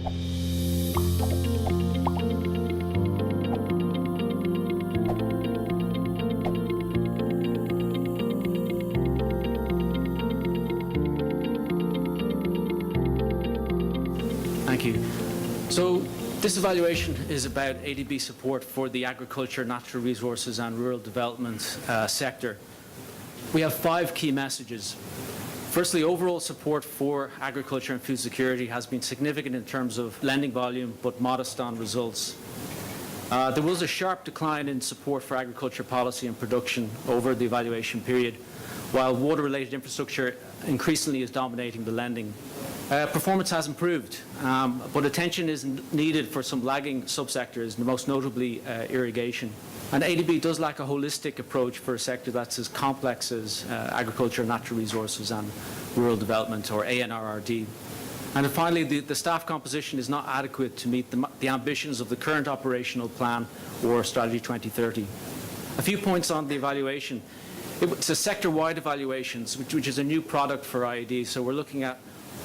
Thank you. So this evaluation is about ADB support for the agriculture, natural resources and rural development sector. We have 5 key messages. Firstly, overall support for agriculture and food security has been significant in terms of lending volume, but modest on results. There was a sharp decline in support for agriculture policy and production over the evaluation period, while water-related infrastructure increasingly is dominating the lending. Performance has improved, but attention is needed for some lagging subsectors, most notably irrigation. And ADB does lack a holistic approach for a sector that's as complex as agriculture, natural resources and rural development, or ANRRD. And then finally, the staff composition is not adequate to meet the ambitions of the current operational plan or Strategy 2030. A few points on the evaluation. It's a sector-wide evaluation, which is a new product for IAD, so we're looking at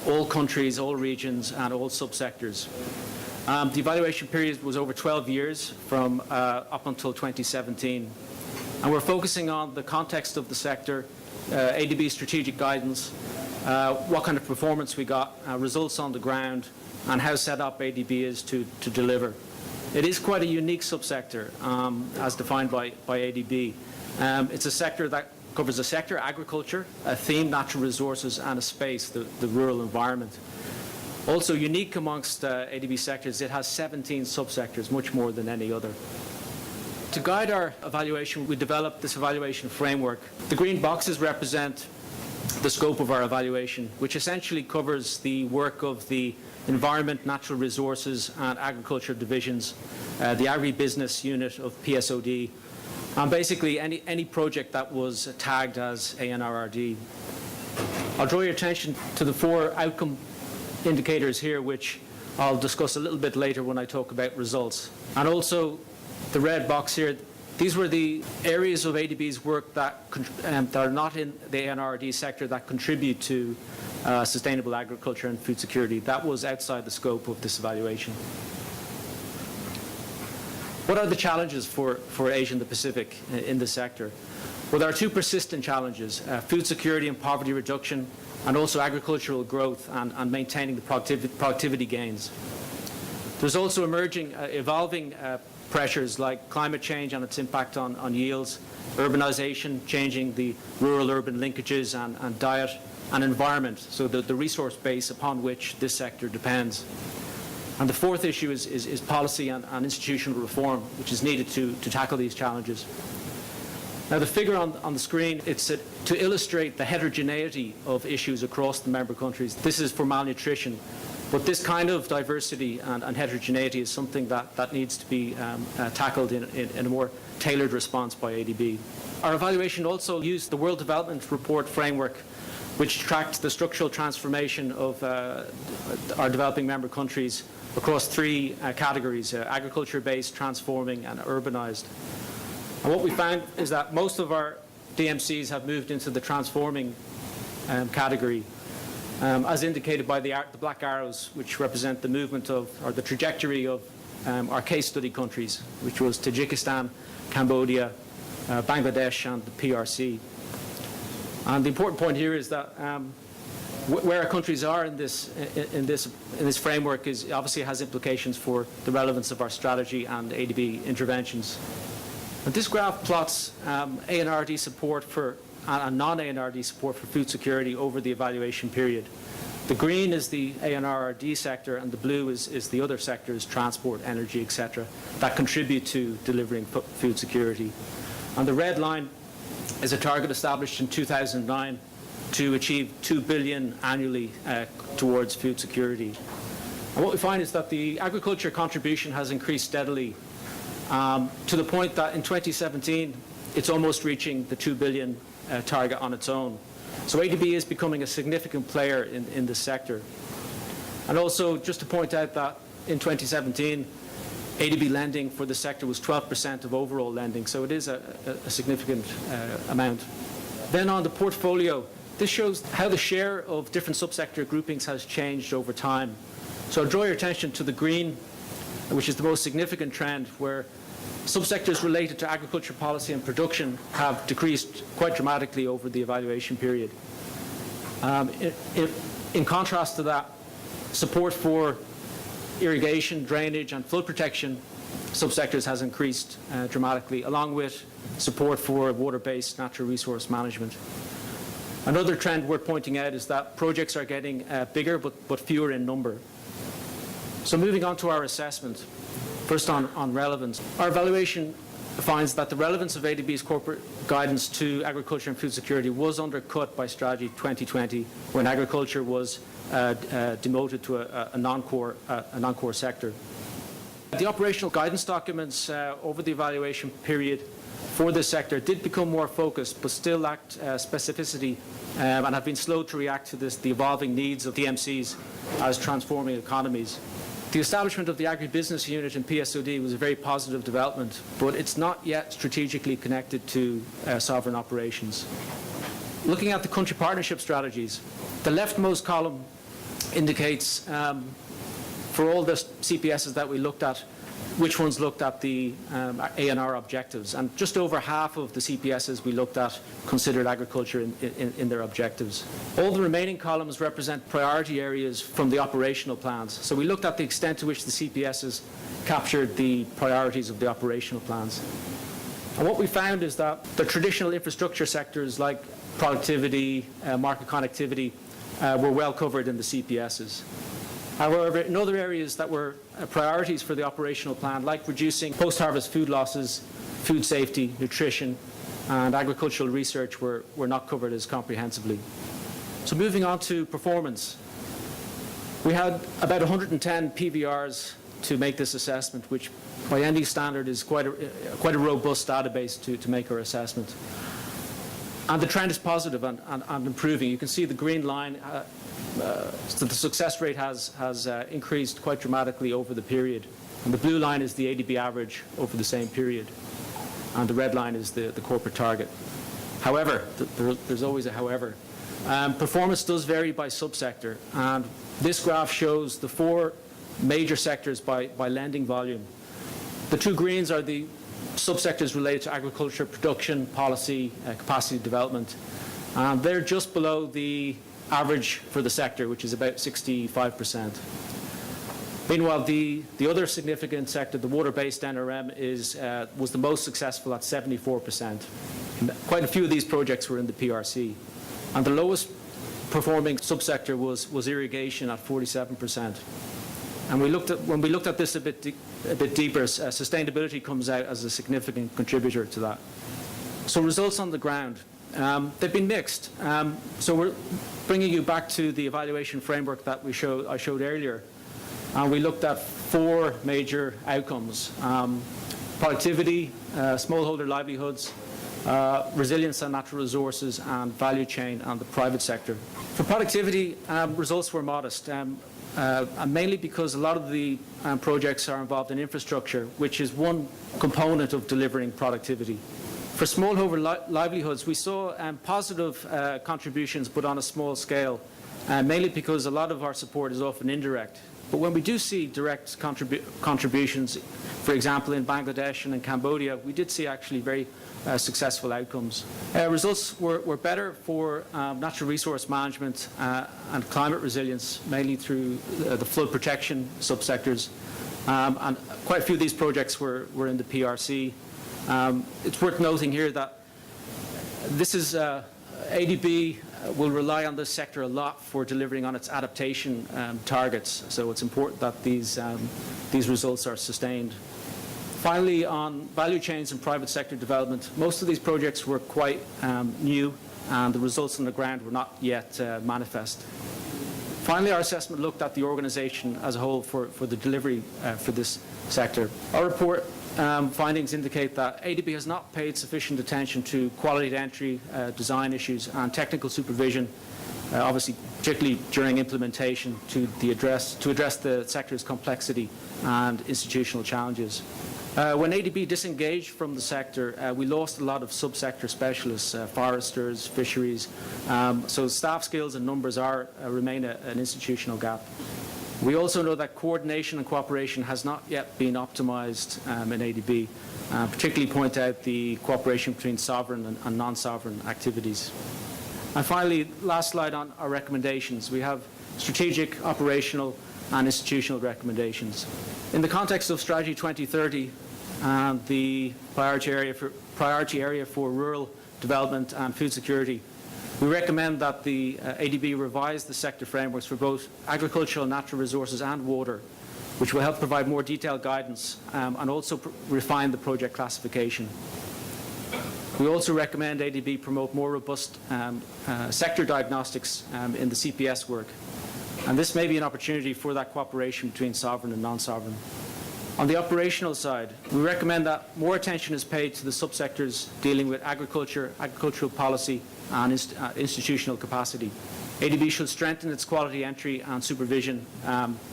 all countries, all regions and all subsectors. The evaluation period was over 12 years from up until 2017. And we're focusing on the context of the sector, ADB strategic guidance, what kind of performance we got, results on the ground, and how set up ADB is to deliver. It is quite a unique subsector as defined by ADB. It's a sector that covers a sector, agriculture, a theme, natural resources, and a space, the rural environment. Also unique amongst ADB sectors, it has 17 subsectors, much more than any other. To guide our evaluation, we developed this evaluation framework. The green boxes represent the scope of our evaluation, which essentially covers the work of the environment, natural resources, and agriculture divisions, the agribusiness unit of PSOD, and basically any project that was tagged as ANRRD. I'll draw your attention to the 4 outcome indicators here, which I'll discuss a little bit later when I talk about results. And also the red box here, these were the areas of ADB's work that are not in the ANRRD sector that contribute to sustainable agriculture and food security. That was outside the scope of this evaluation. What are the challenges for Asia and the Pacific in this sector? Well, there are 2 persistent challenges, food security and poverty reduction, and also agricultural growth and maintaining the productivity gains. There's also evolving pressures like climate change and its impact on yields, urbanization, changing the rural-urban linkages and diet, and environment, so the resource base upon which this sector depends. And the 4th issue is policy and institutional reform, which is needed to tackle these challenges. Now, the figure on the screen, it's to illustrate the heterogeneity of issues across the member countries. This is for malnutrition, but this kind of diversity and heterogeneity is something that needs to be tackled in a more tailored response by ADB. Our evaluation also used the World Development Report framework, which tracked the structural transformation of our developing member countries across 3 categories, agriculture-based, transforming and urbanized. And what we found is that most of our DMCs have moved into the transforming category, as indicated by the black arrows, which represent the movement of, or the trajectory of our case study countries, which was Tajikistan, Cambodia, Bangladesh and the PRC. And the important point here is that where our countries are in this framework is obviously has implications for the relevance of our strategy and ADB interventions. And this graph plots ANRD support for and non-ANRD support for food security over the evaluation period. The green is the ANRRD sector and the blue is the other sectors, transport, energy, etc., that contribute to delivering food security. And the red line is a target established in 2009 to achieve $2 billion annually towards food security. And what we find is that the agriculture contribution has increased steadily to the point that in 2017 it's almost reaching the $2 billion target on its own. So ADB is becoming a significant player in this sector. And also just to point out that in 2017 ADB lending for the sector was 12% of overall lending, so it is a significant amount. Then on the portfolio, this shows how the share of different subsector groupings has changed over time. So I'll draw your attention to the green, which is the most significant trend, where subsectors related to agriculture policy and production have decreased quite dramatically over the evaluation period. In contrast to that, support for irrigation, drainage and flood protection subsectors has increased dramatically, along with support for water-based natural resource management. Another trend worth pointing out is that projects are getting bigger but fewer in number. So moving on to our assessment, first on relevance. Our evaluation finds that the relevance of ADB's corporate guidance to agriculture and food security was undercut by Strategy 2020, when agriculture was demoted to a non-core sector. The operational guidance documents over the evaluation period for this sector did become more focused, but still lacked specificity and have been slow to react to the evolving needs of DMCs as transforming economies. The establishment of the agribusiness unit in PSOD was a very positive development, but it's not yet strategically connected to sovereign operations. Looking at the country partnership strategies, the leftmost column indicates for all the CPSs that we looked at, which ones looked at the ANR objectives. And just over half of the CPSs we looked at considered agriculture in their objectives. All the remaining columns represent priority areas from the operational plans. So we looked at the extent to which the CPSs captured the priorities of the operational plans. And what we found is that the traditional infrastructure sectors like productivity, market connectivity, were well covered in the CPSs. However, in other areas that were priorities for the operational plan, like reducing post-harvest food losses, food safety, nutrition, and agricultural research were not covered as comprehensively. So moving on to performance. We had about 110 PVRs to make this assessment, which by any standard is quite a robust database to make our assessment. And the trend is positive and improving. You can see the green line, so the success rate has increased quite dramatically over the period. And the blue line is the ADB average over the same period. And the red line is the corporate target. However, there's always a however. Performance does vary by subsector. And this graph shows the four major sectors by lending volume. The two greens are the subsectors related to agriculture, production, policy, capacity development. And they're just below the average for the sector, which is about 65%. Meanwhile, the other significant sector, the water-based NRM, was the most successful at 74%. Quite a few of these projects were in the PRC. And the lowest performing subsector was irrigation at 47%. And when we looked at this a bit deeper, sustainability comes out as a significant contributor to that. So results on the ground. They've been mixed. So we're bringing you back to the evaluation framework that I showed earlier. And we looked at four major outcomes: productivity, smallholder livelihoods, resilience on natural resources, and value chain and the private sector. For productivity, results were modest, and mainly because a lot of the projects are involved in infrastructure, which is one component of delivering productivity. For smallholder livelihoods, we saw positive contributions, but on a small scale, mainly because a lot of our support is often indirect. But when we do see direct contributions, for example, in Bangladesh and in Cambodia, we did see actually very successful outcomes. Results were better for natural resource management and climate resilience, mainly through the flood protection subsectors. And quite a few of these projects were in the PRC. It's worth noting here that this is ADB will rely on this sector a lot for delivering on its adaptation targets, so it's important that these results are sustained. Finally, on value chains and private sector development, most of these projects were quite new, and the results on the ground were not yet manifest. Finally, our assessment looked at the organisation as a whole for the delivery for this sector. Our report findings indicate that ADB has not paid sufficient attention to quality entry, design issues, and technical supervision, obviously particularly during implementation, to address the sector's complexity and institutional challenges. When ADB disengaged from the sector, we lost a lot of subsector specialists, foresters, fisheries, so staff skills and numbers remain an institutional gap. We also know that coordination and cooperation has not yet been optimized in ADB, particularly point out the cooperation between sovereign and non-sovereign activities. And finally, last slide on our recommendations. We have strategic, operational, and institutional recommendations. In the context of Strategy 2030 and the priority area for rural development and food security, we recommend that the ADB revise the sector frameworks for both agricultural, natural resources and water, which will help provide more detailed guidance and also refine the project classification. We also recommend ADB promote more robust sector diagnostics in the CPS work. And this may be an opportunity for that cooperation between sovereign and non-sovereign. On the operational side, we recommend that more attention is paid to the subsectors dealing with agriculture, agricultural policy, and institutional capacity. ADB should strengthen its quality entry and supervision,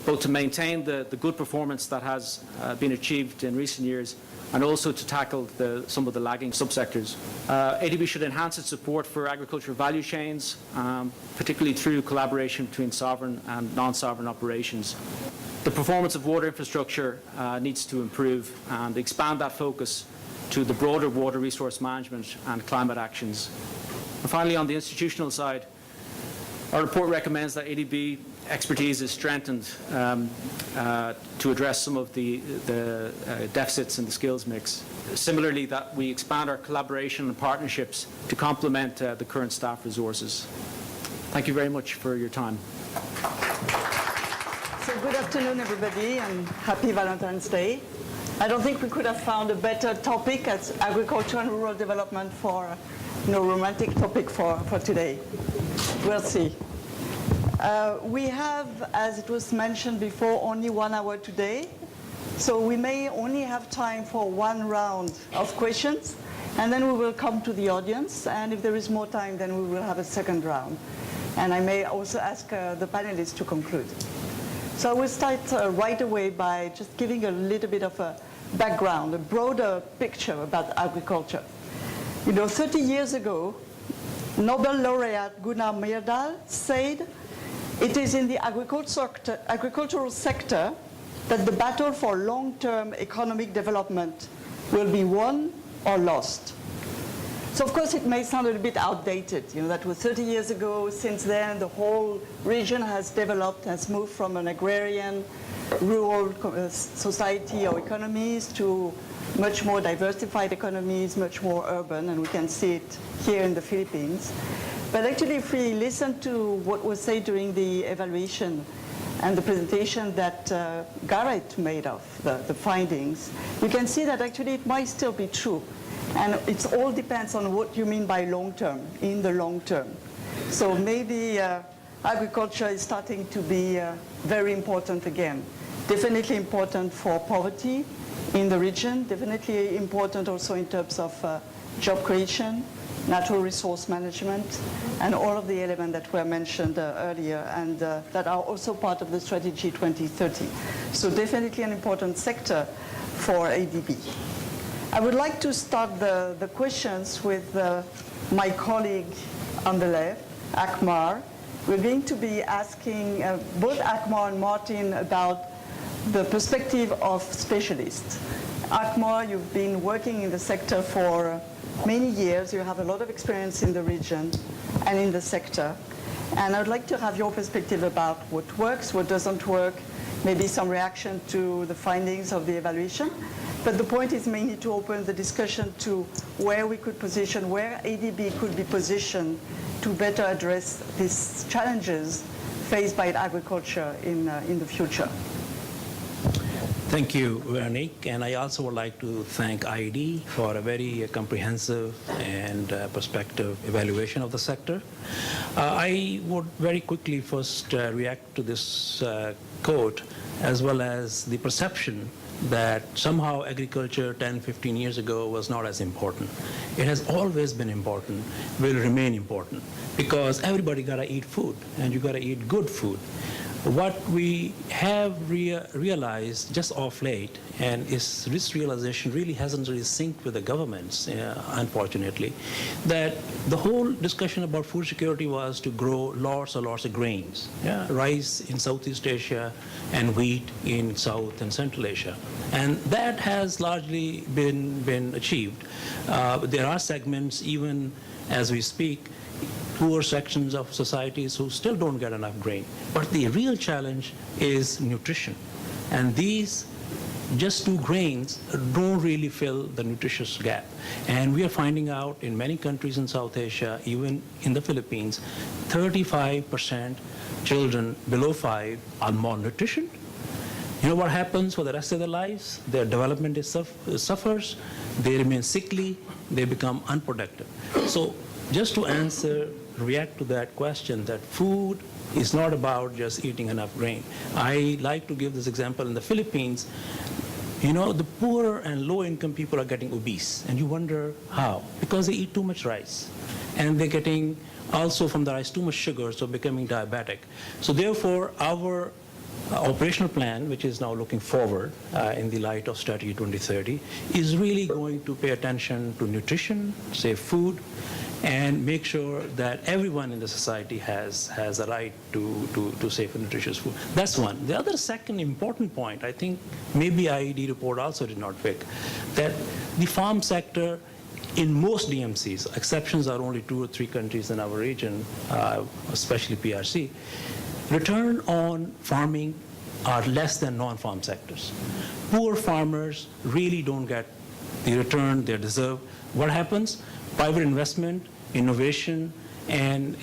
both to maintain the good performance that has been achieved in recent years and also to tackle some of the lagging subsectors. ADB should enhance its support for agricultural value chains, particularly through collaboration between sovereign and non-sovereign operations. The performance of water infrastructure needs to improve and expand that focus to the broader water resource management and climate actions. And finally, on the institutional side, our report recommends that ADB expertise is strengthened to address some of the deficits in the skills mix. Similarly, that we expand our collaboration and partnerships to complement the current staff resources. Thank you very much for your time. So good afternoon, everybody, and happy Valentine's Day. I don't think we could have found a better topic as agriculture and rural development for romantic topic for today. We'll see. We have, as it was mentioned before, only 1 hour today. So we may only have time for one round of questions, and then we will come to the audience. And if there is more time, then we will have a second round. And I may also ask the panelists to conclude. So I will start right away by just giving a little bit of a background, a broader picture about agriculture. 30 years ago, Nobel laureate Gunnar Myrdal said, "It is in the agricultural sector that the battle for long-term economic development will be won or lost." So of course it may sound a little bit outdated. That was 30 years ago. Since then, the whole region has developed, has moved from an agrarian, rural society or economies to much more diversified economies, much more urban, and we can see it here in the Philippines. But actually, if we listen to what was said during the evaluation and the presentation that Garrett made of the findings, you can see that actually it might still be true. And it all depends on what you mean by long term, in the long term. So maybe agriculture is starting to be very important again. Definitely important for poverty in the region, definitely important also in terms of job creation, natural resource management, and all of the elements that were mentioned earlier and that are also part of the Strategy 2030. So definitely an important sector for ADB. I would like to start the questions with my colleague on the left, Akmar. We're going to be asking both Akmar and Martin about the perspective of specialists. Akmar, you've been working in the sector for many years. You have a lot of experience in the region and in the sector. And I'd like to have your perspective about what works, what doesn't work, maybe some reaction to the findings of the evaluation. But the point is mainly to open the discussion to where we could position, where ADB could be positioned to better address these challenges faced by agriculture in the future. Thank you, Veronique, and I also would like to thank IED for a very comprehensive and perspective evaluation of the sector. I would very quickly first react to this quote, as well as the perception that somehow agriculture 10, 15 years ago was not as important. It has always been important, will remain important, because everybody gotta eat food, and you gotta eat good food. What we have realized just off late, and this realization really hasn't really synced with the governments, unfortunately, that the whole discussion about food security was to grow lots of grains, rice in Southeast Asia and wheat in South and Central Asia. And that has largely been achieved. There are segments, even as we speak, poor sections of societies who still don't get enough grain. But the real challenge is nutrition. And these just two grains don't really fill the nutritious gap. And we are finding out in many countries in South Asia, even in the Philippines, 35% children below 5 are malnutrition. You know what happens for the rest of their lives? Their development suffers, they remain sickly, they become unproductive. So just to react to that question, that food is not about just eating enough grain. I like to give this example in the Philippines. You know, the poor and low-income people are getting obese, and you wonder how? Because they eat too much rice, and they're getting also from the rice too much sugar, so becoming diabetic. So therefore, our operational plan, which is now looking forward in the light of Strategy 2030, is really going to pay attention to nutrition, safe food, and make sure that everyone in the society has a right to safe and nutritious food. That's one. The other second important point, I think maybe IED report also did not pick, that the farm sector in most DMCs, exceptions are only 2 or 3 countries in our region, especially PRC, return on farming are less than non-farm sectors. Poor farmers really don't get the return they deserve. What happens? Private investment, innovation, and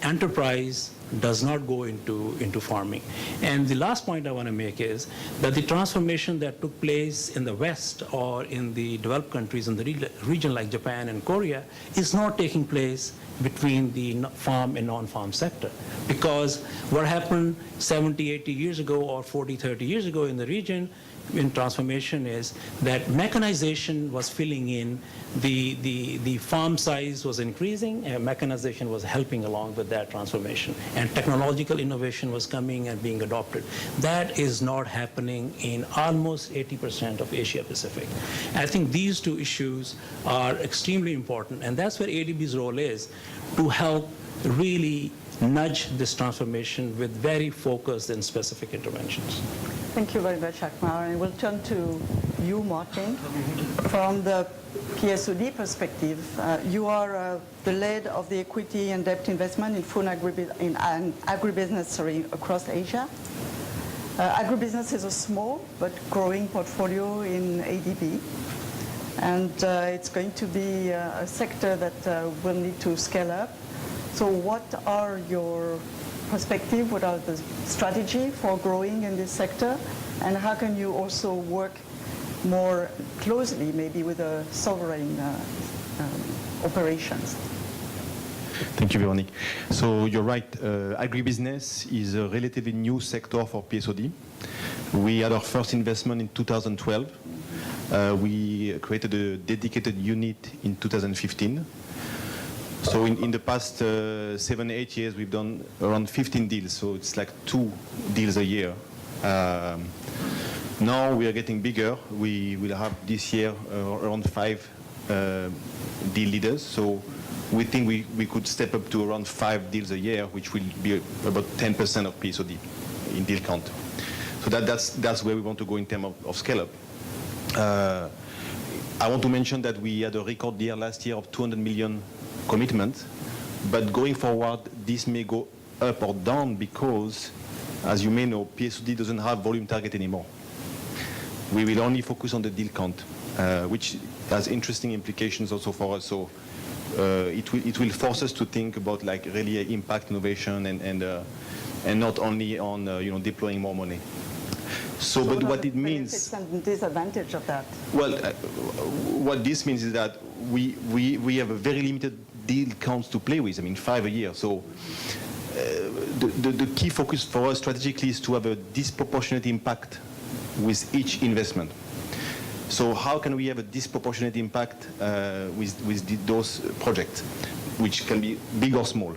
enterprise does not go into farming. And the last point I want to make is that the transformation that took place in the West or in the developed countries in the region like Japan and Korea is not taking place between the farm and non-farm sector. Because what happened 70, 80 years ago or 40, 30 years ago in the region in transformation is that mechanization was filling in, the farm size was increasing, and mechanization was helping along with that transformation. And technological innovation was coming and being adopted. That is not happening in almost 80% of Asia Pacific. I think these two issues are extremely important, and that's where ADB's role is, to help really nudge this transformation with very focused and specific interventions. Thank you very much, Akmal. And we'll turn to you, Martin. From the PSOD perspective, you are the lead of the equity and debt investment in food and agribusiness across Asia. Agribusiness is a small but growing portfolio in ADB. And it's going to be a sector that will need to scale up. So what are your perspective? What are the strategy for growing in this sector? And how can you also work more closely maybe with the sovereign operations? Thank you, Veronique. So you're right, agribusiness is a relatively new sector for PSOD. We had our first investment in 2012. We created a dedicated unit in 2015. So in the past 7, 8 years, we've done around 15 deals. So it's like 2 deals a year. Now we are getting bigger. We will have this year around 5 deal leaders. So we think we could step up to around 5 deals a year, which will be about 10% of PSOD in deal count. So that's where we want to go in terms of scale up. I want to mention that we had a record year last year of 200 million commitment, but going forward, this may go up or down because, as you may know, PSOD doesn't have volume target anymore. We will only focus on the deal count, which has interesting implications also for us. So it will force us to think about like really impact innovation and not only on deploying more money. So, but what it means... Benefits and disadvantage of that? Well, what this means is that we have a very limited deal counts to play with. I mean, 5 a year. So the key focus for us strategically is to have a disproportionate impact with each investment. So how can we have a disproportionate impact with those projects? which can be big or small.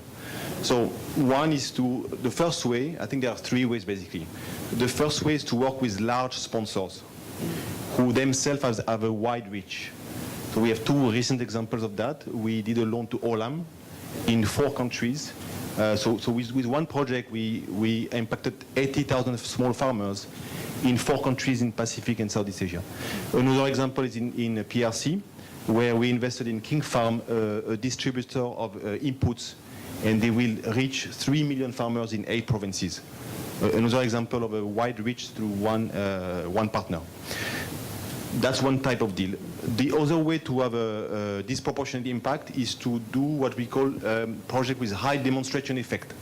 So one is the first way, I think there are three ways basically. The first way is to work with large sponsors who themselves have a wide reach. So we have two recent examples of that. We did a loan to Olam in 4 countries. So with one project, we impacted 80,000 small farmers in 4 countries in Pacific and Southeast Asia. Another example is in PRC, where we invested in King Farm, a distributor of inputs, and they will reach 3 million farmers in 8 provinces. Another example of a wide reach through one partner. That's one type of deal. The other way to have a disproportionate impact is to do what we call project with high demonstration effect.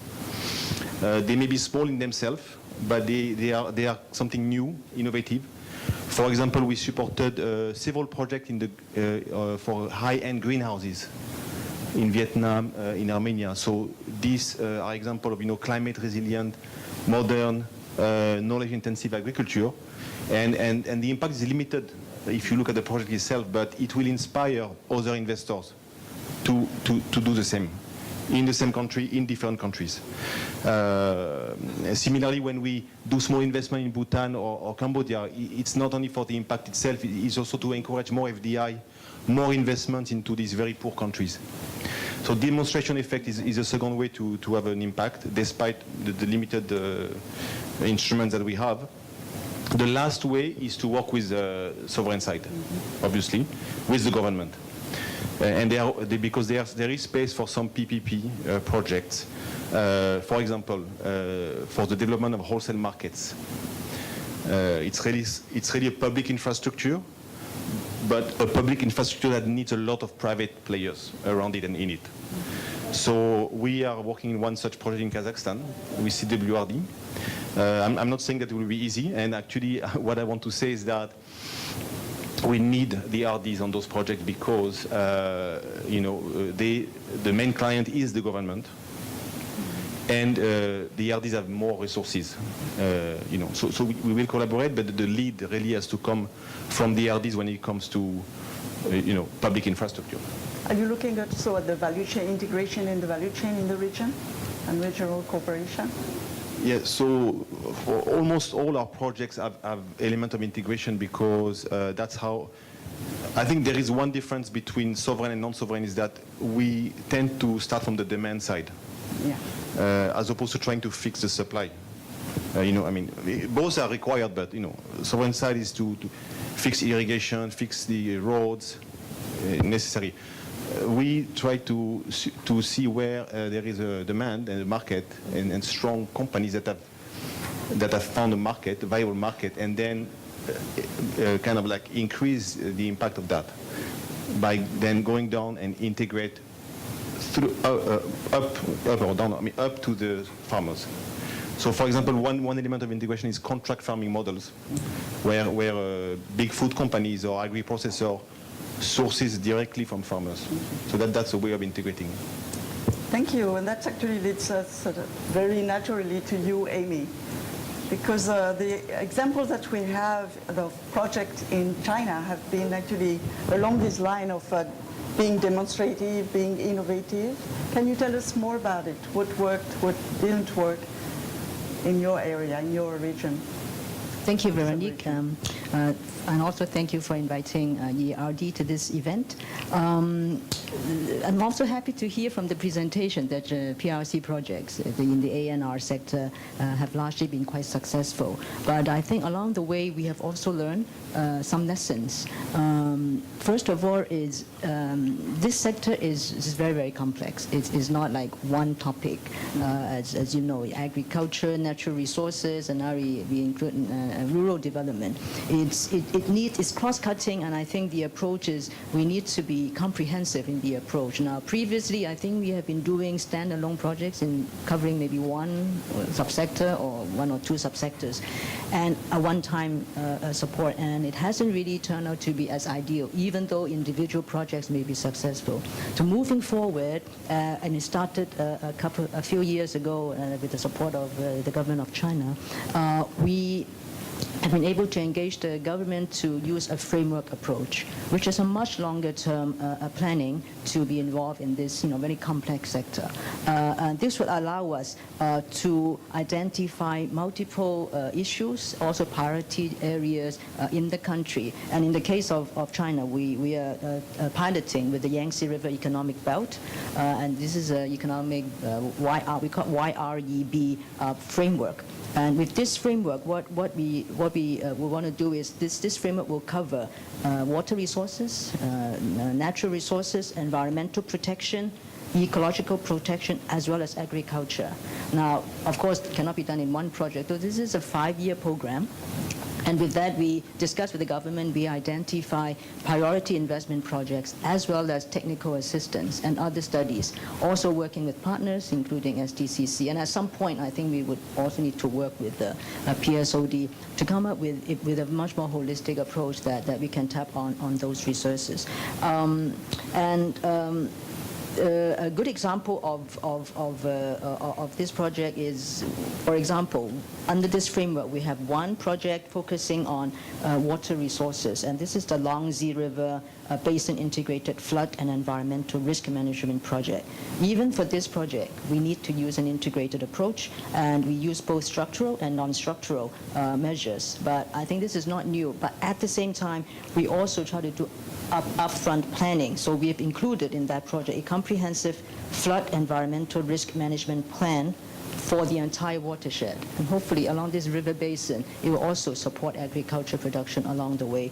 They may be small in themselves, but they are something new, innovative. For example, we supported several projects for high-end greenhouses in Vietnam, in Armenia. So these are examples of climate resilient, modern, knowledge-intensive agriculture, and the impact is limited if you look at the project itself, but it will inspire other investors to do the same in the same country, in different countries. Similarly, when we do small investment in Bhutan or Cambodia, it's not only for the impact itself, it's also to encourage more FDI, more investment into these very poor countries. So demonstration effect is a second way to have an impact, despite the limited instruments that we have. The last way is to work with the sovereign side, obviously, with the government. And because there is space for some PPP projects. For example, for the development of wholesale markets. It's really a public infrastructure, but a public infrastructure that needs a lot of private players around it and in it. So we are working in one such project in Kazakhstan with CWRD. I'm not saying that it will be easy, and actually what I want to say is that we need the RDs on those projects because the main client is the government, and the RDs have more resources. So we will collaborate, but the lead really has to come from the RDs when it comes to public infrastructure. Are you looking also at the value chain, integration in the value chain in the region and regional cooperation? Yeah, so for almost all our projects have element of integration because that's how, I think there is one difference between sovereign and non-sovereign is that we tend to start from the demand side, as opposed to trying to fix the supply. Both are required, but sovereign side is to fix irrigation, fix the roads necessary. We try to see where there is a demand and a market and strong companies that have found a market, a viable market, and then kind of like increase the impact of that by then going down and integrate through up or down, up to the farmers. So, for example, one element of integration is contract farming models, where big food companies or agri-processor sources directly from farmers. So that's a way of integrating. Thank you, and that actually leads us very naturally to you, Amy, because the examples that we have of projects in China have been actually along this line of being demonstrative, being innovative. Can you tell us more about it? What worked, what didn't work in your area, in your region? Thank you, Veronique. And also thank you for inviting ERD to this event. I'm also happy to hear from the presentation that PRC projects in the ANR sector have largely been quite successful. But I think along the way we have also learned some lessons. First of all is this sector is very, very complex. It's not like one topic. As you know, agriculture, natural resources, and now we include rural development. It's cross-cutting, and I think the approach is we need to be comprehensive in the approach. Now, previously, I think we have been doing standalone projects in covering maybe one subsector or one or two subsectors, and a one-time support, and it hasn't really turned out to be as ideal, even though individual projects may be successful. So moving forward, and it started a few years ago with the support of the government of China, we have been able to engage the government to use a framework approach, which is a much longer term planning to be involved in this very complex sector. And this will allow us to identify multiple issues, also priority areas in the country. And in the case of China, we are piloting with the Yangtze River Economic Belt, and this is an economic, we call YREB framework. And with this framework, what we want to do is this framework will cover water resources, natural resources, environmental protection, ecological protection, as well as agriculture. Now, of course, it cannot be done in one project. So this is a 5-year program. And with that, we discuss with the government, we identify priority investment projects as well as technical assistance and other studies, also working with partners, including SDCC. And at some point, I think we would also need to work with the PSOD to come up with a much more holistic approach that we can tap on those resources. A good example of this project is, for example, under this framework, we have one project focusing on water resources, and this is the Yangtze River Basin Integrated Flood and Environmental Risk Management Project. Even for this project, we need to use an integrated approach, and we use both structural and non-structural measures. But I think this is not new. But at the same time, we also try to do upfront planning. So we have included in that project a comprehensive flood environmental risk management plan for the entire watershed. And hopefully along this river basin, it will also support agriculture production along the way.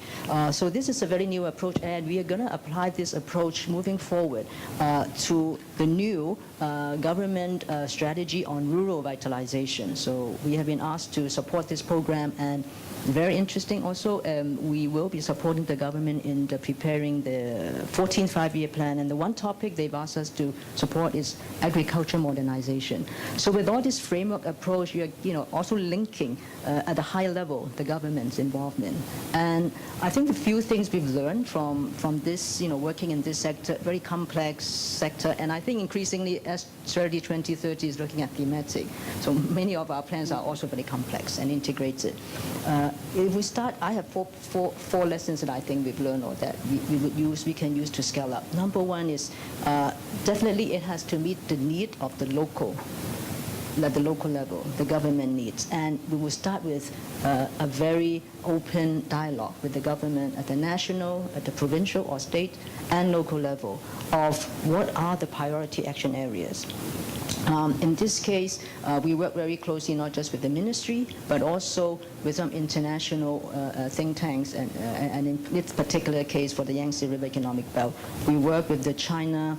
So this is a very new approach, and we are going to apply this approach moving forward to the new government strategy on rural vitalization. So we have been asked to support this program, and very interesting also, we will be supporting the government in preparing the 14th five-year plan, and the one topic they've asked us to support is agriculture modernization. So with all this framework approach, you're also linking at a high level the government's involvement. And I think the few things we've learned from this, working in this sector, very complex sector, and I think increasingly as Strategy 2030 is looking at thematic. So many of our plans are also very complex and integrated. If we start, I have four lessons that I think we've learned or that we can use to scale up. Number one is definitely it has to meet the need of the local level, the government needs. And we will start with a very open dialogue with the government at the national, at the provincial or state and local level of what are the priority action areas. In this case, we work very closely not just with the ministry, but also with some international think tanks. And in this particular case, for the Yangtze River Economic Belt, we work with the China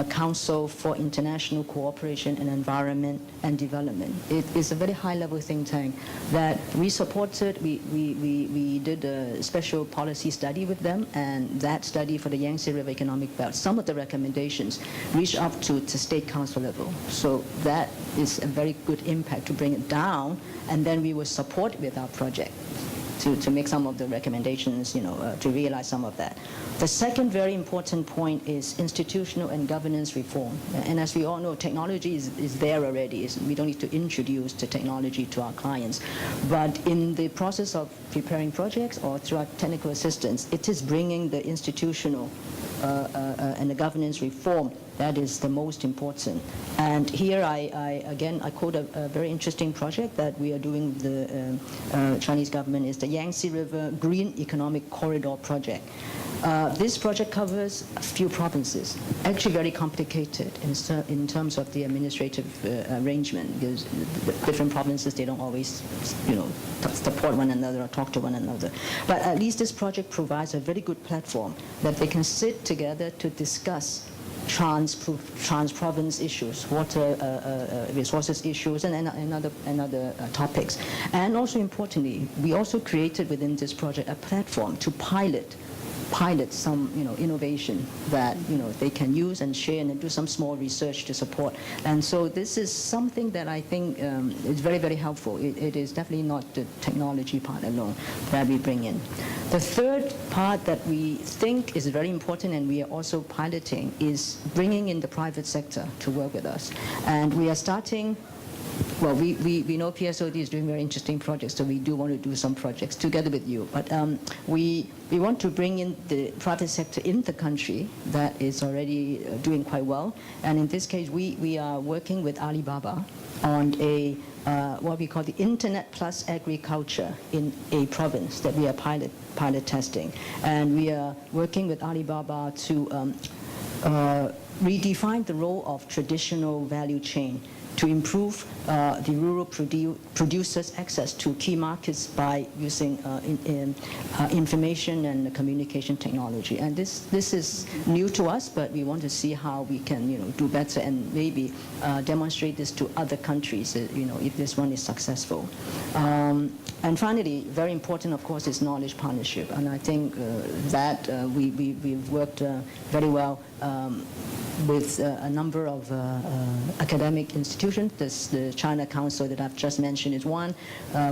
Council for International Cooperation and Environment and Development. It is a very high-level think tank that we supported. We did a special policy study with them, and that study for the Yangtze River Economic Belt, some of the recommendations reach up to the state council level. So that is a very good impact to bring it down, and then we will support with our project to make some of the recommendations, to realize some of that. The second very important point is institutional and governance reform. And as we all know, technology is there already. We don't need to introduce the technology to our clients. But in the process of preparing projects or through our technical assistance, it is bringing the institutional and the governance reform that is the most important. And here I quote a very interesting project that we are doing with the Chinese government is the Yangtze River Green Economic Corridor project. This project covers a few provinces, actually very complicated in terms of the administrative arrangement, because the different provinces, they don't always, support one another or talk to one another. But at least this project provides a very good platform that they can sit together to discuss trans-province issues, water resources issues, and other topics. And also importantly, we also created within this project a platform to pilot some innovation that they can use and share and do some small research to support. And so this is something that I think is very, very helpful. It is definitely not the technology part alone that we bring in. The third part that we think is very important and we are also piloting is bringing in the private sector to work with us. And we are starting well, we know PSOD is doing very interesting projects, so we do want to do some projects together with you. But we want to bring in the private sector in the country that is already doing quite well. And in this case, we are working with Alibaba on a what we call the Internet plus agriculture in a province that we are pilot testing. And we are working with Alibaba to redefine the role of traditional value chain to improve the rural producers' access to key markets by using information and communication technology. And this is new to us, but we want to see how we can do better and maybe demonstrate this to other countries, if this one is successful. And finally, very important, of course, is knowledge partnership. And I think that we've worked very well with a number of academic institutions. The China Council that I've just mentioned is one.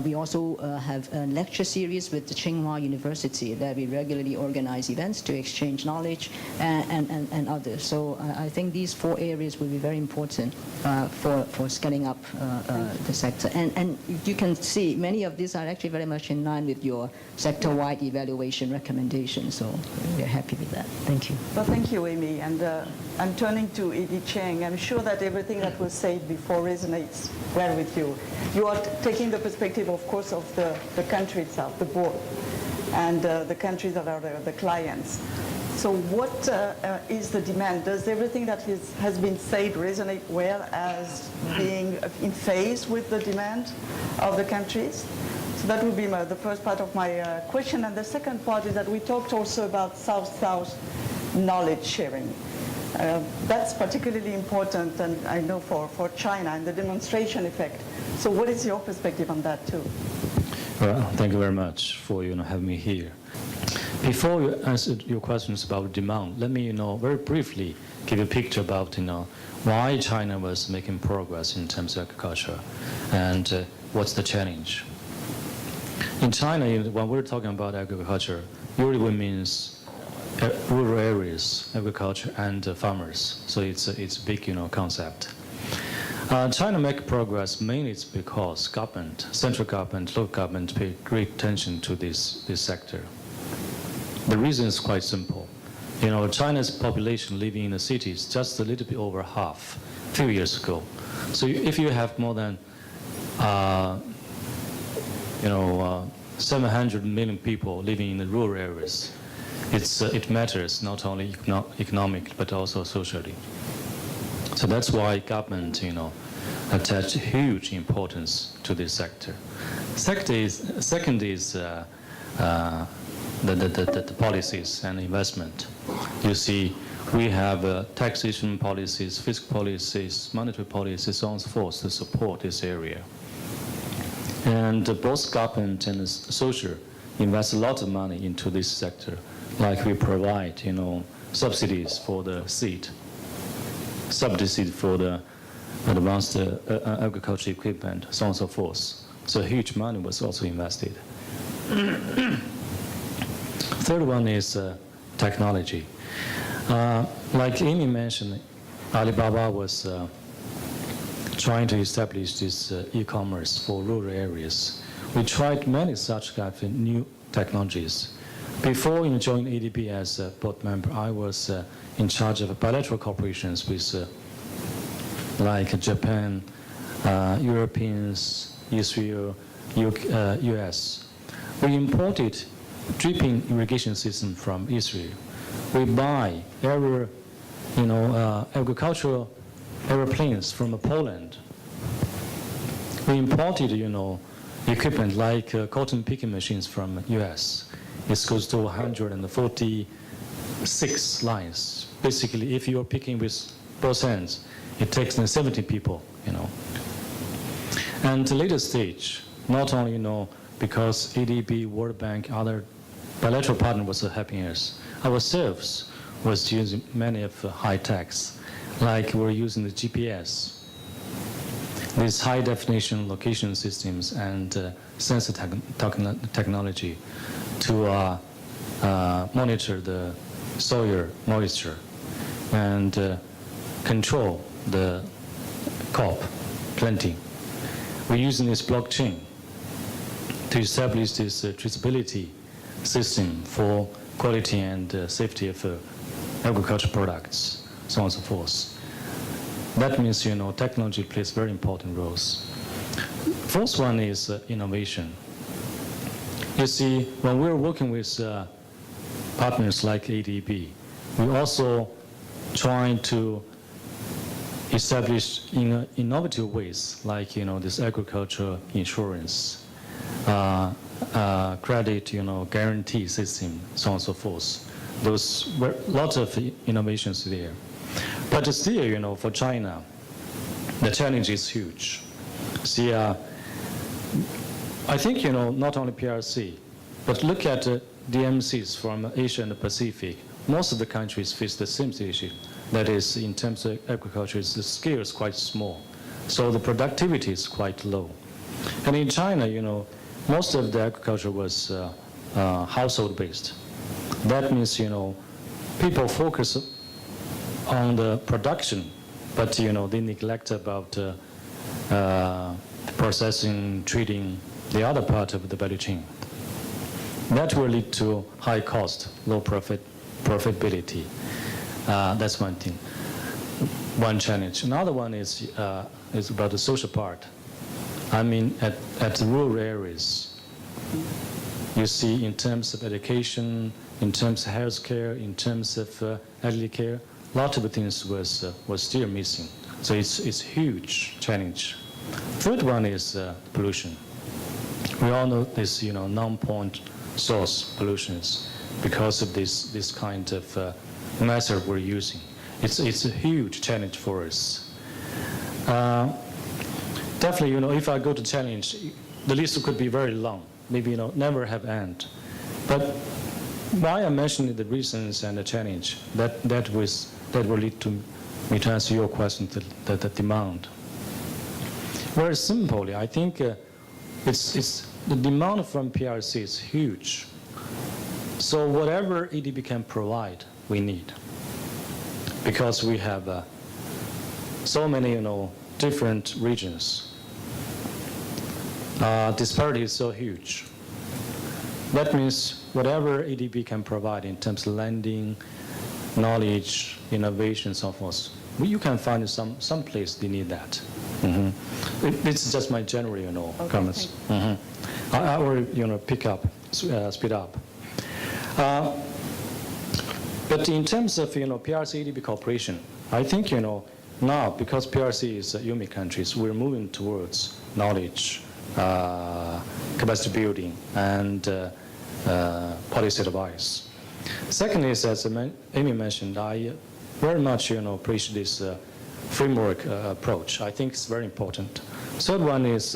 We also have a lecture series with the Tsinghua University that we regularly organize events to exchange knowledge and others. So I think these 4 areas will be very important for scaling up the sector. And you can see many of these are actually very much in line with your sector-wide evaluation recommendations. So we're happy with that. Thank you. Well, thank you, Amy. And I'm turning to Edie Cheng. I'm sure that everything that was said before resonates well with you. You are taking the perspective, of course, of the country itself, the board, and the countries that are the clients. So what is the demand? Does everything that has been said resonate well as being in phase with the demand of the countries? So that would be the first part of my question. And the second part is that we talked also about South-South knowledge sharing. That's particularly important, and I know for China and the demonstration effect. So what is your perspective on that too? Well, thank you very much for having me here. Before you answer your questions about demand, let me very briefly give you a picture about why China was making progress in terms of agriculture and what's the challenge. In China, when we're talking about agriculture, usually means rural areas, agriculture, and farmers. So it's a big concept. China make progress mainly it's because government, central government, local government pay great attention to this sector. The reason is quite simple. China's population living in the cities just a little bit over half a few years ago. So if you have more than 700 million people living in the rural areas, it matters not only economic but also socially. So that's why government, attach huge importance to this sector. Second is the policies and investment. You see, we have taxation policies, fiscal policies, monetary policies, so on and so forth to support this area. And both government and social invest a lot of money into this sector. Like we provide, subsidies for the seed, subsidies for the advanced agricultural equipment, so on and so forth. So huge money was also invested. Third one is technology. Like Amy mentioned, Alibaba was trying to establish this e-commerce for rural areas. We tried many such kind of new technologies. Before joining ADB as a board member, I was in charge of bilateral cooperations with like Japan, Europeans, Israel, US. We imported dripping irrigation system from Israel. We buy agricultural airplanes from Poland. We imported, equipment like cotton picking machines from US. It goes to 146 lines. Basically, if you're picking with both hands, it takes 70 people, And the later stage, not only, because ADB, World Bank, other bilateral partners was helping us, ourselves was using many of high techs, like we're using the GPS, these high definition location systems and sensor technology to monitor the soil moisture and control the crop planting. we're using this blockchain to establish this traceability system for quality and safety of agricultural products, so on and so forth. That means, technology plays very important roles. First one is innovation. You see, when we're working with partners like ADB, we also trying to establish in innovative ways, like this agricultural insurance, credit, guarantee system, so on and so forth. Those were lots of innovations there. But still, for China, the challenge is huge. See, I think, not only PRC, but look at DMCs from Asia and the Pacific. Most of the countries face the same issue. That is, in terms of agriculture, the scale is quite small. So the productivity is quite low. And in China, most of the agriculture was household-based. That means, people focus on the production, but, they neglect about processing, treating the other part of the value chain. That will lead to high cost, low profitability. That's one thing, one challenge. Another one is about the social part. I mean, at the rural areas, you see in terms of education, in terms of healthcare, in terms of elderly care, a lot of things was still missing. So it's a huge challenge. Third one is pollution. We all know this, non-point source pollutions because of this kind of method we're using. It's a huge challenge for us. Definitely, if I go to challenge, the list could be very long, maybe never have end. But why I mentioned the reasons and the challenge, that will lead to me to answer your question, the demand. Very simply, I think it's the demand from PRC is huge. So whatever ADB can provide, we need, because we have so many, different regions. Disparity is so huge. That means whatever ADB can provide in terms of lending, knowledge, innovation, so forth, you can find some place they need that. It's just my general, comments. I will, pick up, speed up. But in terms of, PRC ADB cooperation, I think, now because PRC is UMI countries, we're moving towards knowledge, capacity building, and policy advice. Second is, as Amy mentioned, I very much, appreciate this framework approach. I think it's very important. Third one is,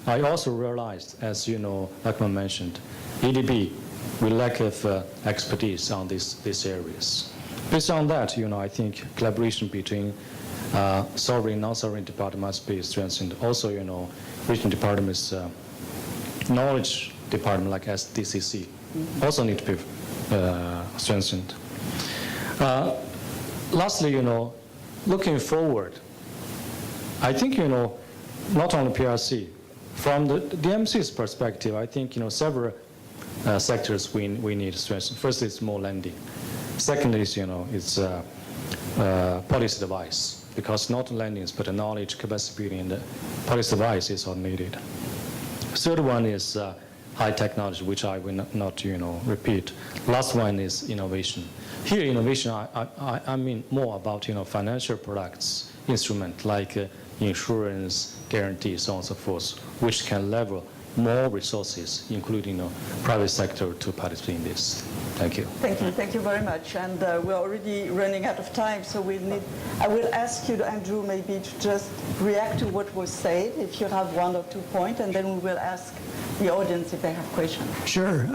I also realized, as Akmal mentioned, ADB, we lack of expertise on these areas. Based on that, I think collaboration between sovereign, non-sovereign department must be strengthened. Also, regional departments, knowledge department like SDCC also need to be strengthened. Lastly, looking forward, I think, not only PRC, from the DMC's perspective, I think, several sectors we need to strengthen. First is more lending. Second is, it's policy advice, because not lending, but the knowledge, capacity building, and the policy advice is all needed. Third one is high technology, which I will not repeat. Last one is innovation. Here, innovation, I mean more about financial products, instrument like insurance, guarantees, so on and so forth, which can leverage more resources, including private sector, to participate in this. Thank you. Thank you very much. And we're already running out of time, so I will ask you, Andrew, maybe to just react to what was said, if you have 1 or 2 points, and then we will ask the audience if they have questions. Sure.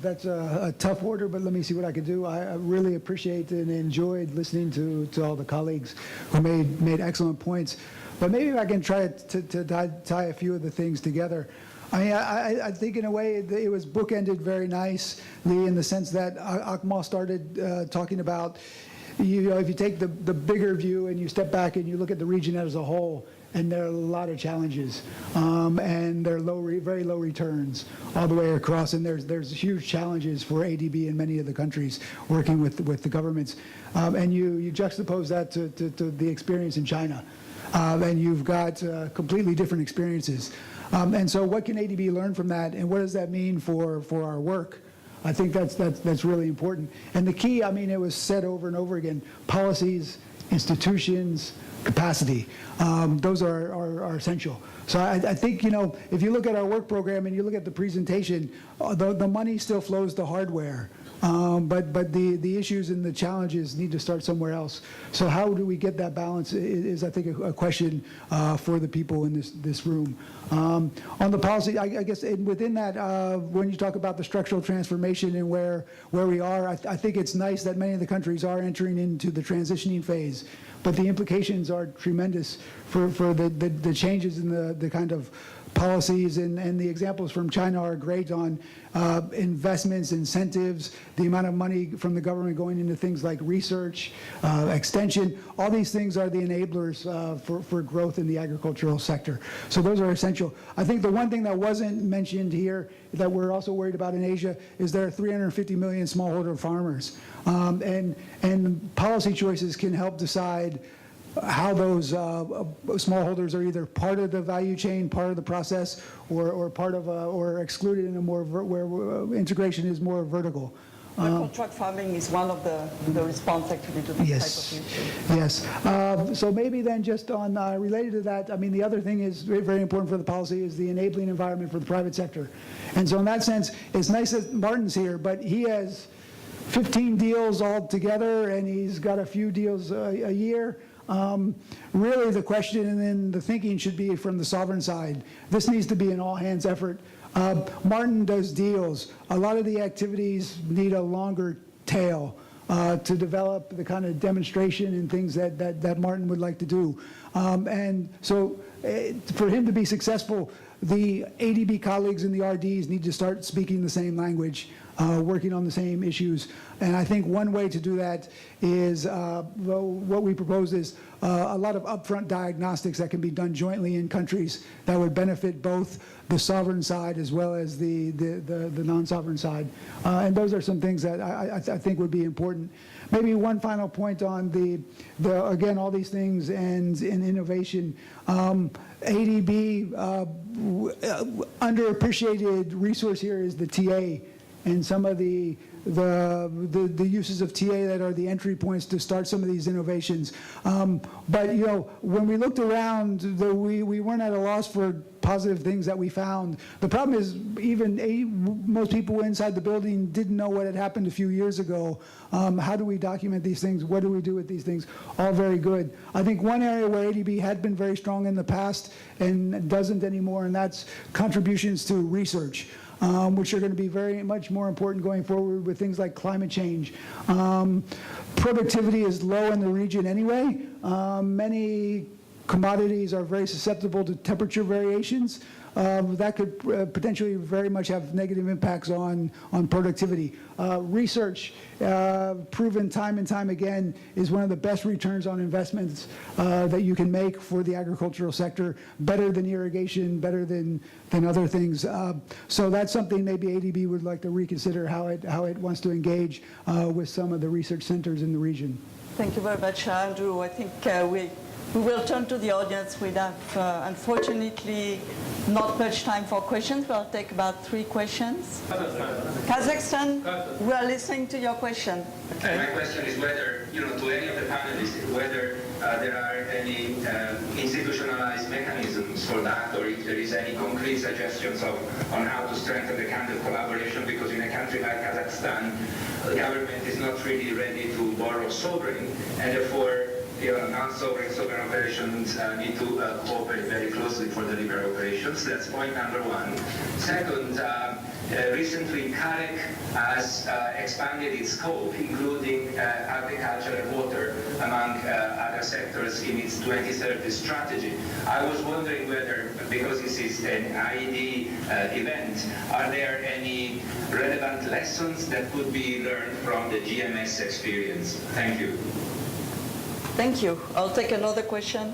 That's a tough order, but let me see what I can do. I really appreciate and enjoyed listening to all the colleagues who made excellent points. But maybe if I can try to tie a few of the things together. I mean, I think in a way it was bookended very nicely in the sense that Akmal started talking about, if you take the bigger view and you step back and you look at the region as a whole, and there are a lot of challenges, and they're very low returns all the way across, and there's huge challenges for ADB in many of the countries working with the governments. And you juxtapose that to the experience in China, and you've got completely different experiences. And so what can ADB learn from that, and what does that mean for our work? I think that's really important. And the key, I mean, it was said over and over again, policies, institutions, capacity. Those are essential. So I think, you know, if you look at our work program and you look at the presentation, the money still flows to hardware. But the issues and the challenges need to start somewhere else. So how do we get that balance is I think, a question for the people in this room. On the policy, I guess within that, when you talk about the structural transformation and where we are, I think it's nice that many of the countries are entering into the transitioning phase. But the implications are tremendous for the changes in the kind of policies, and the examples from China are great on investments, incentives, the amount of money from the government going into things like research, extension. All these things are the enablers for growth in the agricultural sector. So those are essential. I think the one thing that wasn't mentioned here that we're also worried about in Asia is there are 350 million smallholder farmers. And policy choices can help decide how those smallholders are either part of the value chain, part of the process, or part of or excluded in a more where integration is more vertical. Contract farming is one of the response actually to this type of issue. Yes. So maybe then just on related to that, I mean, the other thing is very important for the policy is the enabling environment for the private sector. And so in that sense, it's nice that Martin's here, but he has 15 deals all together, and he's got a few deals a year. Really the question and then the thinking should be from the sovereign side. This needs to be an all-hands effort. Martin does deals. A lot of the activities need a longer tail to develop the kind of demonstration and things that Martin would like to do. And so for him to be successful, the ADB colleagues and the RDs need to start speaking the same language, working on the same issues. And I think one way to do that is what we propose is a lot of upfront diagnostics that can be done jointly in countries that would benefit both the sovereign side as well as the non-sovereign side. And those are some things that I think would be important. Maybe one final point on the again, all these things and in innovation. ADB, underappreciated resource here is the TA and some of the uses of TA that are the entry points to start some of these innovations. But you know, when we looked around, we weren't at a loss for positive things that we found. The problem is even most people inside the building didn't know what had happened a few years ago. How do we document these things? What do we do with these things? All very good. I think one area where ADB had been very strong in the past and doesn't anymore, and that's contributions to research. Which are going to be very much more important going forward with things like climate change. Productivity is low in the region anyway. Many commodities are very susceptible to temperature variations. That could potentially very much have negative impacts on productivity. Research, proven time and time again, is one of the best returns on investments that you can make for the agricultural sector, better than irrigation, better than other things. So that's something maybe ADB would like to reconsider how it wants to engage with some of the research centers in the region. Thank you very much, Andrew. I think we will turn to the audience. We have, unfortunately, not much time for questions. We'll take about 3 questions. Kazakhstan, we are listening to your question. Okay. My question is whether, to any of the panelists, whether there are any institutionalized mechanisms for that, or if there is any concrete suggestions on how to strengthen the kind of collaboration, because in a country like Kazakhstan, the government is not really ready to borrow sovereign, and therefore non-sovereign sovereign operations need to cooperate very closely for delivery operations. That's point number 1. Second, recently CAREC has expanded its scope, including agriculture and water, among other sectors in its 2030 strategy. I was wondering whether, because this is an IED event, are there any relevant lessons that could be learned from the GMS experience? Thank you. Thank you. I'll take another question.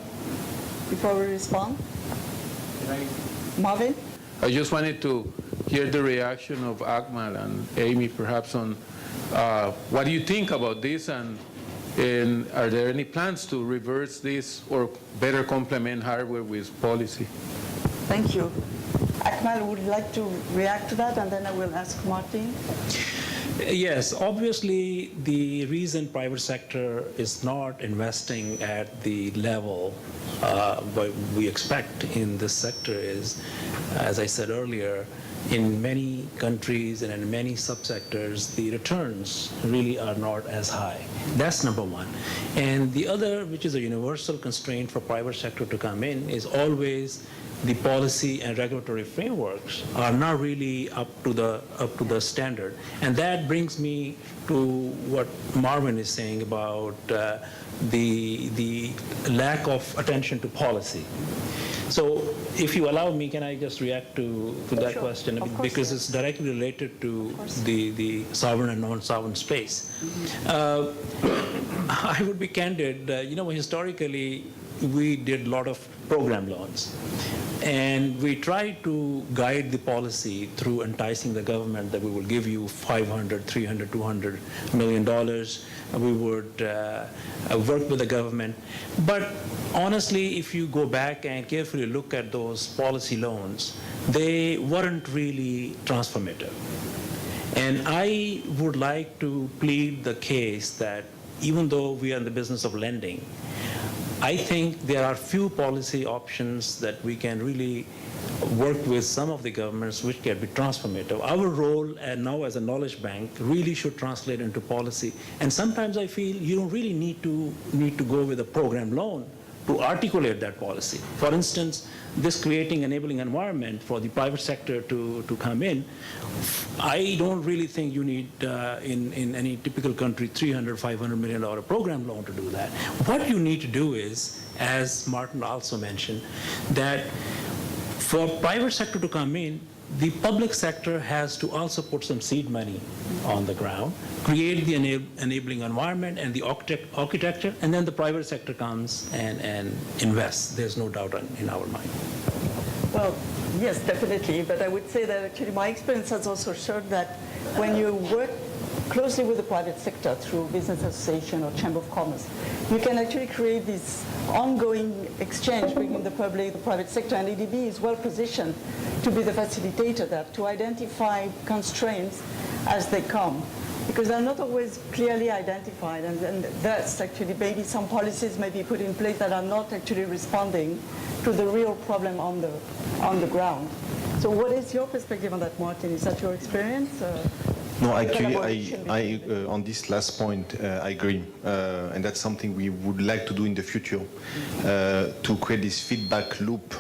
before we respond? Marvin? I just wanted to hear the reaction of Akmal and Amy, perhaps, on what do you think about this, and are there any plans to reverse this or better complement hardware with policy? Thank you. Akmal, would you like to react to that, and then I will ask Martin? Yes, obviously the reason private sector is not investing at the level what we expect in this sector is, as I said earlier, in many countries and in many subsectors, the returns really are not as high. That's number one. And the other, which is a universal constraint for private sector to come in, is always the policy and regulatory frameworks are not really up to the standard. And that brings me to what Marvin is saying about the lack of attention to policy. So if you allow me, can I just react to that question? Because it's directly related to the sovereign and non-sovereign space. I would be candid, historically, we did a lot of program loans. And we try to guide the policy through enticing the government that we will give you $500, $300, $200 million. We would work with the government. But honestly, if you go back and carefully look at those policy loans, they weren't really transformative. And I would like to plead the case that even though we are in the business of lending, I think there are few policy options that we can really work with some of the governments which can be transformative. Our role now as a knowledge bank really should translate into policy. And sometimes I feel you don't really need to go with a program loan to articulate that policy. For instance, this creating enabling environment for the private sector to come in, I don't really think you need, in any typical country, $300, $500 million program loan to do that. What you need to do is, as Martin also mentioned, that for private sector to come in, the public sector has to also put some seed money on the ground, create the enabling environment and the architecture, and then the private sector comes and invests. There's no doubt in our mind. Well, yes, definitely. But I would say that actually my experience has also showed that when you work closely with the private sector through business association or chamber of commerce, you can actually create this ongoing exchange between the public, the private sector, and ADB is well positioned to be the facilitator there, to identify constraints as they come, because they're not always clearly identified, and that's actually maybe some policies may be put in place that are not actually responding to the real problem on the ground. So what is your perspective on that, Martin? Is that your experience? No, actually, I on this last point, I agree. And that's something we would like to do in the future, to create this feedback loop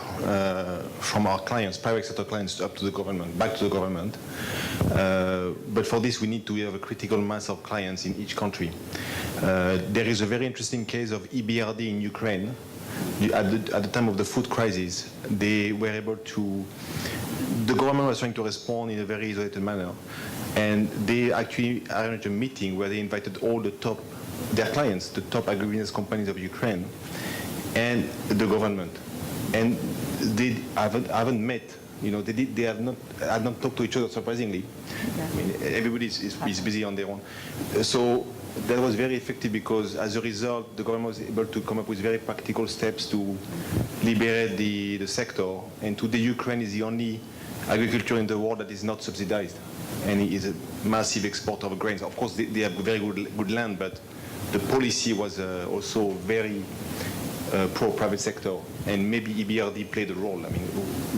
from our clients, private sector clients, up to the government, back to the government. But for this, we need to have a critical mass of clients in each country. There is a very interesting case of EBRD in Ukraine. At the time of the food crisis, they were able to, the government was trying to respond in a very isolated manner. And they actually arranged a meeting where they invited all their clients, the top agribusiness companies of Ukraine, and the government. And they haven't met. They had not talked to each other, surprisingly. Okay. I mean, everybody is busy on their own. So that was very effective because, as a result, the government was able to come up with very practical steps to liberate the sector. And today, Ukraine is the only agriculture in the world that is not subsidized. And it is a massive exporter of grains. Of course, they have very good land, but the policy was also very pro-private sector, and maybe EBRD played a role. I mean,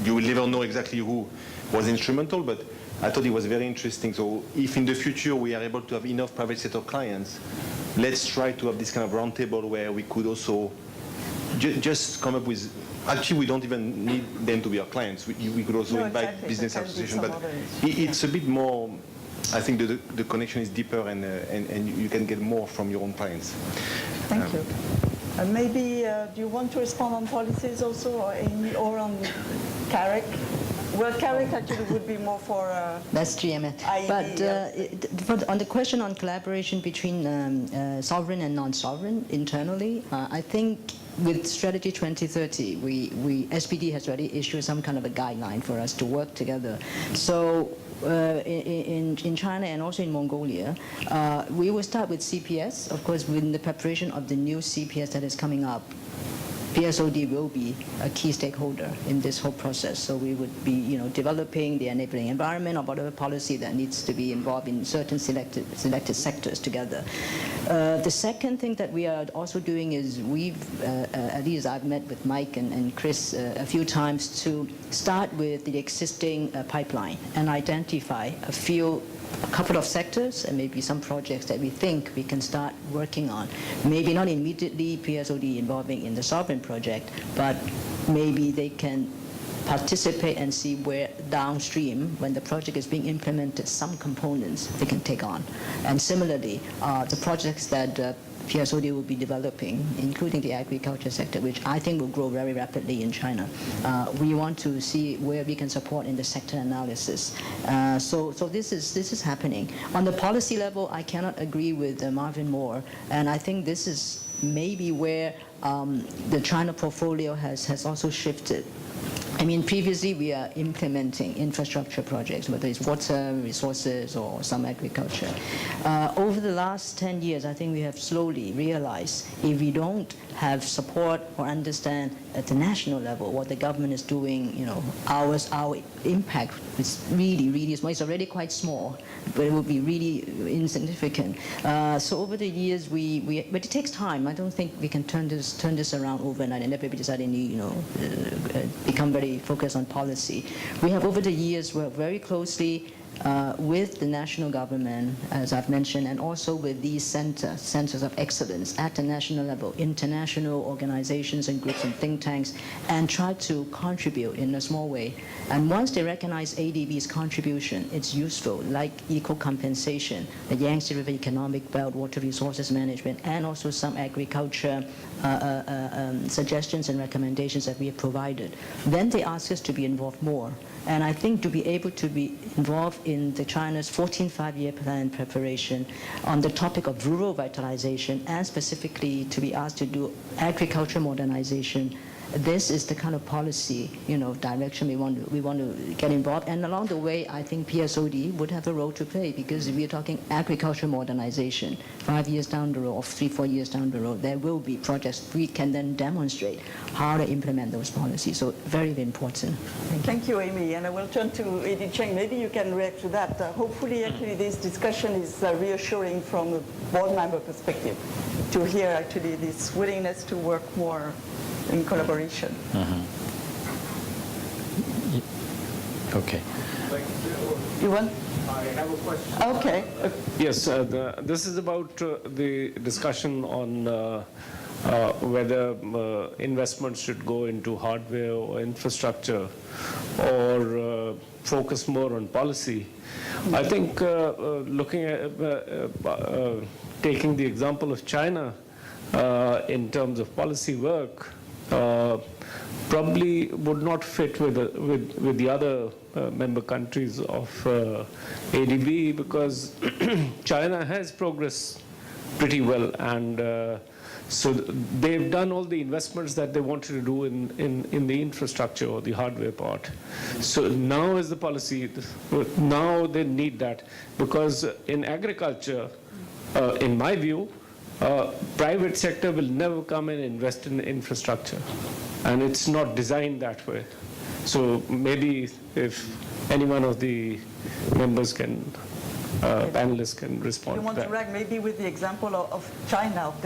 you will never know exactly who was instrumental, but I thought it was very interesting. So if in the future we are able to have enough private sector clients, let's try to have this kind of roundtable where we could also just come up with. Actually, we don't even need them to be our clients. We could also invite business associations, but it's a bit more. I think the connection is deeper, and you can get more from your own clients. Thank you. Maybe do you want to respond on policies also, or Amy, or on Carrick? Well, Carrick actually would be more for that's GMS. But on the question on collaboration between sovereign and non-sovereign internally, I think with Strategy 2030, SPD has already issued some kind of a guideline for us to work together. So in China and also in Mongolia, we will start with CPS. Of course, within the preparation of the new CPS that is coming up, PSOD will be a key stakeholder in this whole process. So we would be, developing the enabling environment or whatever policy that needs to be involved in certain selected sectors together. The second thing that we are also doing is at least I've met with Mike and Chris a few times to start with the existing pipeline and identify a couple of sectors and maybe some projects that we think we can start working on. Maybe not immediately PSOD involving in the sovereign project, but maybe they can participate and see where downstream, when the project is being implemented, some components they can take on. And similarly, the projects that PSOD will be developing, including the agriculture sector, which I think will grow very rapidly in China. We want to see where we can support in the sector analysis. So this is happening. On the policy level, I cannot agree with Marvin Moore, and I think this is maybe where the China portfolio has also shifted. I mean, previously we are implementing infrastructure projects, whether it's water, resources, or some agriculture. Over the last 10 years, I think we have slowly realized if we don't have support or understand at the national level what the government is doing, our impact is really small. It's already quite small, but it will be really insignificant. So over the years, but it takes time. I don't think we can turn this around overnight and everybody suddenly, become very focused on policy. We have over the years worked very closely with the national government, as I've mentioned, and also with these centers of excellence at the national level, international organizations and groups and think tanks, and try to contribute in a small way. And once they recognize ADB's contribution, it's useful, like eco-compensation, the Yangtze River Economic Belt, water resources management, and also some agriculture suggestions and recommendations that we have provided. Then they ask us to be involved more. And I think to be able to be involved in the China's 14th five-year plan preparation on the topic of rural vitalization, and specifically to be asked to do agriculture modernization, this is the kind of policy, direction we want to get involved. And along the way, I think PSOD would have a role to play, because if we're talking agriculture modernization, 5 years down the road, or 3-4 years down the road, there will be projects we can then demonstrate how to implement those policies. So very, very important. Thank you, Amy. And I will turn to Eddie Cheng. Maybe you can react to that. Hopefully, actually, this discussion is reassuring from a board member perspective to hear actually this willingness to work more in collaboration. Okay. You want? I have a question. Okay. Yes, this is about the discussion on whether investments should go into hardware or infrastructure, or focus more on policy. I think looking at taking the example of China in terms of policy work, probably would not fit with the other member countries of ADB, because China has progressed pretty well, and so they've done all the investments that they wanted to do in the infrastructure or the hardware part. So now is the policy, now they need that, because in agriculture, in my view, private sector will never come and invest in infrastructure, and it's not designed that way. So maybe if any one of the members can, panelists can respond You to want that. to react maybe with the example of China, of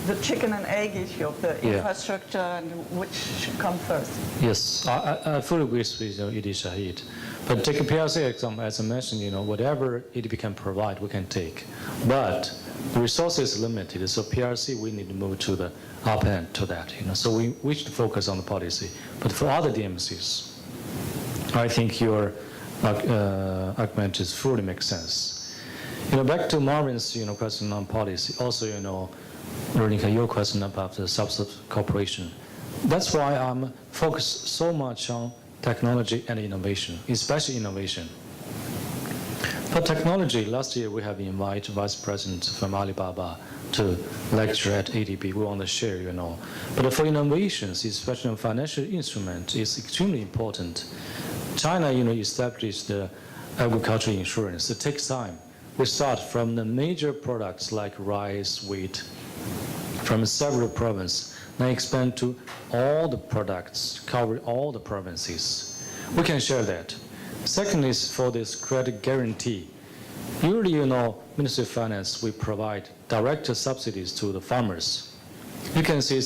the chicken and egg issue of the infrastructure, and which should come first? Yes, I fully agree with Edie Shahid. But take a PRC example, as I mentioned, whatever ADB can provide, we can take. But the resource is limited, so PRC, we need to move to the up end to that. So we should focus on the policy. But for other DMCs, I think your argument is fully makes sense. Back to Marvin's question on policy. Also, Veronica, your question about the subset cooperation. That's why I'm focused so much on technology and innovation, especially innovation. For technology, last year we have invited Vice President from Alibaba to lecture at ADB. We want to share, But for innovations, especially on financial instruments, it's extremely important. China, established the agricultural insurance. It takes time. We start from the major products like rice, wheat, from several provinces, then expand to all the products, cover all the provinces. We can share that. Second is for this credit guarantee. Usually, Ministry of Finance, we provide direct subsidies to the farmers. You can see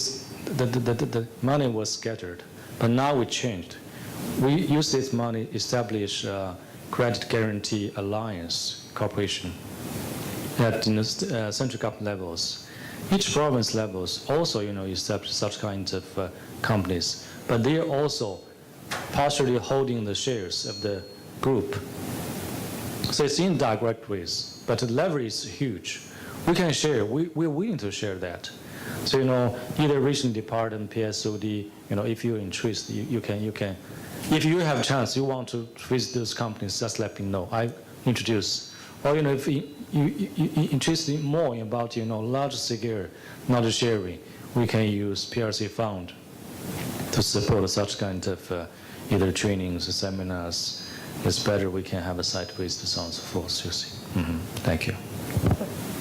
the money was scattered, but now we changed. We use this money to establish a credit guarantee alliance corporation at central government levels. Each province levels also, establish such kinds of companies, but they are also partially holding the shares of the group. So it's indirect ways, but the leverage is huge. We can share. We're willing to share that. So either regional department, PSOD, if you're interested, you can. If you have a chance, you want to visit those companies, just let me know. I introduce. Or if you interested more about large scale knowledge sharing, we can use PRC fund to support such kind of either trainings, seminars. It's better we can have a site visit, so on and so forth. You see. Thank you.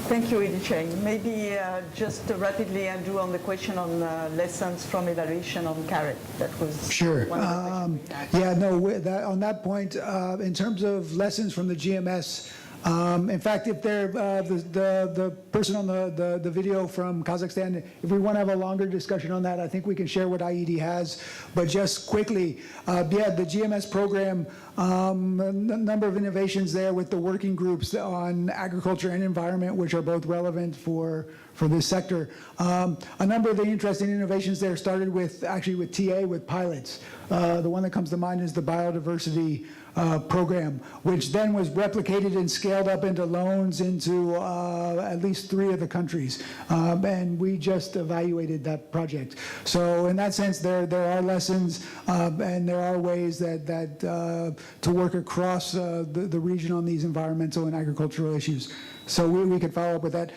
Thank you, Edi Cheng. Maybe just rapidly, Andrew, on the question on lessons from evaluation on CARET. That was Sure. one of the questions we had. On that point, in terms of lessons from the GMS, in fact, if they're the person on the video from Kazakhstan, if we want to have a longer discussion on that, I think we can share what IED has. But just quickly, the GMS program, a number of innovations there with the working groups on agriculture and environment, which are both relevant for this sector. A number of the interesting innovations there started with TA, with pilots. The one that comes to mind is the biodiversity program, which then was replicated and scaled up into loans into at least 3 of the countries. And we just evaluated that project. So in that sense, there are lessons and there are ways that to work across the region on these environmental and agricultural issues. So we could follow up with that.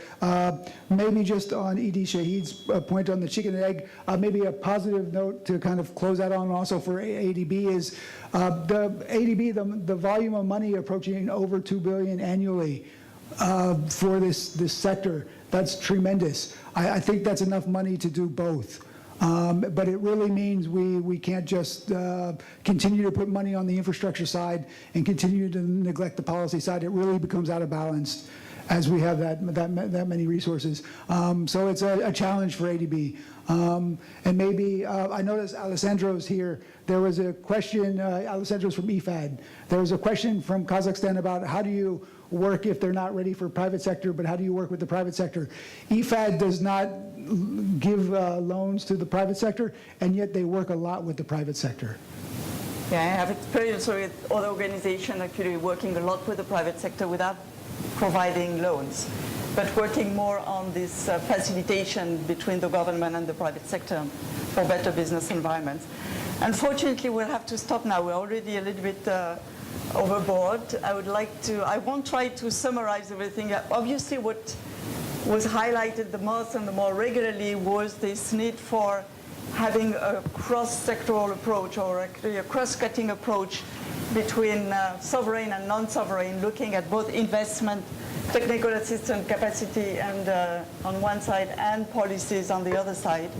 Maybe just on Edi Shahid's point on the chicken and egg, maybe a positive note to kind of close out on also for ADB is the ADB, the volume of money approaching over $2 billion annually for this sector. That's tremendous. I think that's enough money to do both. But it really means we can't just continue to put money on the infrastructure side and continue to neglect the policy side. It really becomes out of balance as we have that many resources. So it's a challenge for ADB. And maybe, I noticed Alessandro's here. There was a question, Alessandro's from IFAD. There was a question from Kazakhstan about how do you work if they're not ready for private sector, but how do you work with the private sector? IFAD does not give loans to the private sector, and yet they work a lot with the private sector. Yeah, I have experience with other organizations actually working a lot with the private sector without providing loans, but working more on this facilitation between the government and the private sector for better business environments. Unfortunately, we'll have to stop now. We're already a little bit overboard. I won't try to summarize everything. Obviously, what was highlighted the most and the more regularly was this need for having a cross-sectoral approach, or actually a cross-cutting approach between sovereign and non-sovereign, looking at both investment, technical assistance capacity and on one side, and policies on the other side.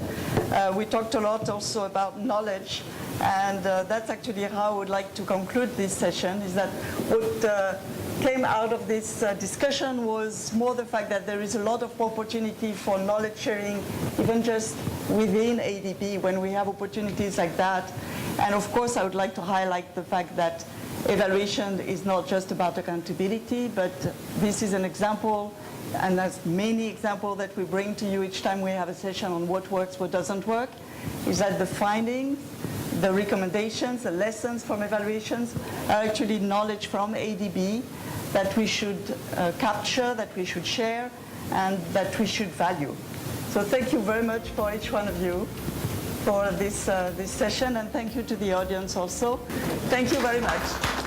We talked a lot also about knowledge, and that's actually how I would like to conclude this session, is that what came out of this discussion was more the fact that there is a lot of opportunity for knowledge sharing, even just within ADB when we have opportunities like that. And of course, I would like to highlight the fact that evaluation is not just about accountability, but this is an example, and there's many examples that we bring to you each time we have a session on what works, what doesn't work, is that the findings, the recommendations, the lessons from evaluations are actually knowledge from ADB that we should capture, that we should share, and that we should value. So thank you very much for each one of you for this session, and thank you to the audience also. Thank you very much.